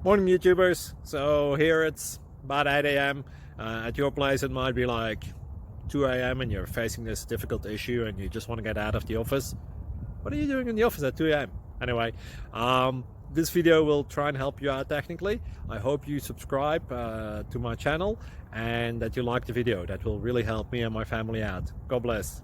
Morning YouTubers. So here it's about 8 a.m. At your place it might be like 2 a.m. and you're facing this difficult issue and you just want to get out of the office. What are you doing in the office at 2 a.m.? Anyway, this video will try and help you out technically. I hope you subscribe to my channel and that you like the video. That will really help me and my family out. God bless.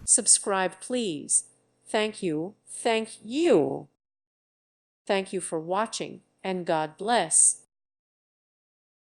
Subscribe, please. Thank you. Thank you. Thank you for watching, and God bless.